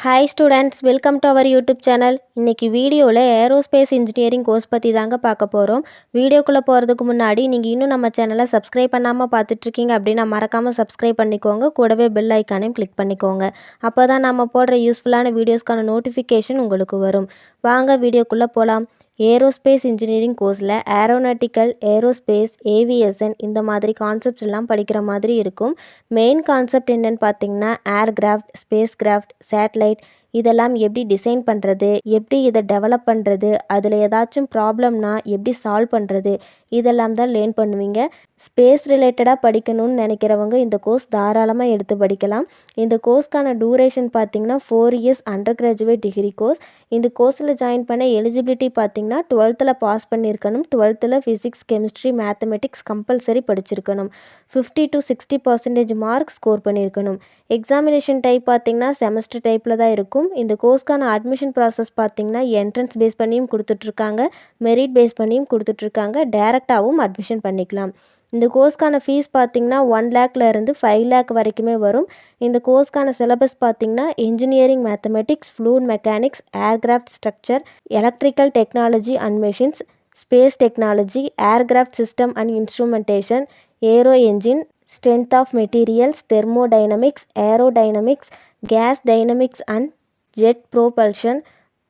Hi students, welcome to our YouTube channel. இன்றைக்கி வீடியோவில் aerospace engineering course பற்றி தாங்க பார்க்க போகிறோம். வீடியோக்குள்ளே போகிறதுக்கு முன்னாடி நீங்கள் இன்னும் நம்ம சேனலை சப்ஸ்கிரைப் பண்ணாமல் பார்த்துட்ருக்கீங்க அப்படின்னா மறக்காமல் சப்ஸ்கிரைப் பண்ணிக்கோங்க. கூடவே பெல் ஐக்கானையும் கிளிக் பண்ணிக்கோங்க. அப்போ தான் நம்ம போடுற யூஸ்ஃபுல்லான வீடியோஸ்க்கான நோட்டிஃபிகேஷன் உங்களுக்கு வரும். வாங்க வீடியோக்குள்ளே போகலாம். ஏரோஸ்பேஸ் இன்ஜினியரிங் கோர்ஸில் ஏரோநாட்டிக்கல், ஏரோஸ்பேஸ், ஏவியேஷன் இந்த மாதிரி கான்செப்ட்ஸ் எல்லாம் படிக்கிற மாதிரி இருக்கும். மெயின் கான்செப்ட் என்னென்னு பார்த்தீங்கன்னா ஏர்கிராஃப்ட், ஸ்பேஸ் கிராஃப்ட், சேட்டலைட் இதெல்லாம் எப்படி டிசைன் பண்ணுறது, எப்படி இதை டெவலப் பண்ணுறது, அதில் ஏதாச்சும் ப்ராப்ளம்னா எப்படி சால்வ் பண்ணுறது, இதெல்லாம் தான் லேர்ன் பண்ணுவீங்க. ஸ்பேஸ் ரிலேட்டடாக படிக்கணும்னு நினைக்கிறவங்க இந்த கோர்ஸ் தாராளமாக எடுத்து படிக்கலாம். இந்த கோர்ஸ்க்கான டூரேஷன் பார்த்திங்கன்னா 4 years under graduate degree course. இந்த கோர்ஸில் ஜாயின் பண்ண எலிஜிபிலிட்டி பார்த்திங்கன்னா 12th பாஸ் பண்ணியிருக்கணும். 12th physics, chemistry, mathematics compulsory படிச்சிருக்கணும். 50 to 60% மார்க் ஸ்கோர் பண்ணியிருக்கணும். எக்ஸாமினேஷன் டைப் பார்த்திங்கன்னா செமஸ்டர் டைப்பில் தான் இருக்கும். இந்த கோர்ஸ்க்கான அட்மிஷன் ப்ராசஸ் பார்த்திங்கன்னா என்ட்ரன்ஸ் பேஸ் பண்ணியும் கொடுத்துட்ருக்காங்க, மெரிட் பேஸ் பண்ணியும் கொடுத்துட்ருக்காங்க, டைரெக்டாகவும் அட்மிஷன் பண்ணிக்கலாம். இந்த கோர்ஸ்க்கான ஃபீஸ் பார்த்திங்கன்னா 1 lakh-லேருந்து 5 lakh வரைக்குமே வரும். இந்த கோர்ஸ்க்கான சிலபஸ் பார்த்திங்கன்னா engineering mathematics, fluid mechanics, aircraft structure, electrical technology and machines, space technology, aircraft system and instrumentation, aero engine, strength of materials, thermodynamics, aerodynamics, gas dynamics and jet propulsion,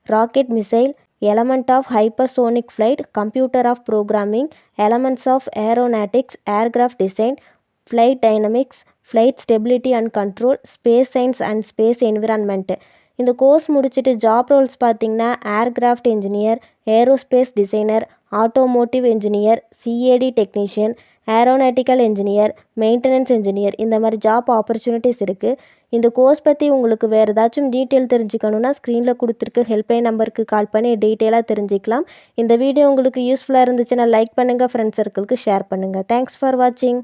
rocket missile, element of hypersonic flight, computer of programming, elements of aeronautics, aircraft design, flight dynamics, flight stability and control, space science and space environment. இந்த course முடிச்சுட்டு job roles பார்த்திங்கன்னா aircraft engineer, aerospace designer, automotive engineer, CAD technician, aeronautical engineer, maintenance engineer இந்த மாதிரி job opportunities இருக்குது. இந்த course பற்றி உங்களுக்கு வேறு ஏதாச்சும் டீட்டெயில் தெரிஞ்சுக்கணுன்னா ஸ்க்ரீனில் கொடுத்துருக்க ஹெல்ப்லைன் நம்பருக்கு கால் பண்ணி டீட்டெயிலாக தெரிஞ்சுக்கலாம். இந்த வீடியோ உங்களுக்கு யூஸ்ஃபுல்லாக இருந்துச்சுன்னா லைக் பண்ணுங்கள், ஃப்ரெண்ட்ஸ் சர்க்கிளுக்கு ஷேர் பண்ணுங்கள். தேங்க்ஸ் ஃபார் வாட்சிங்.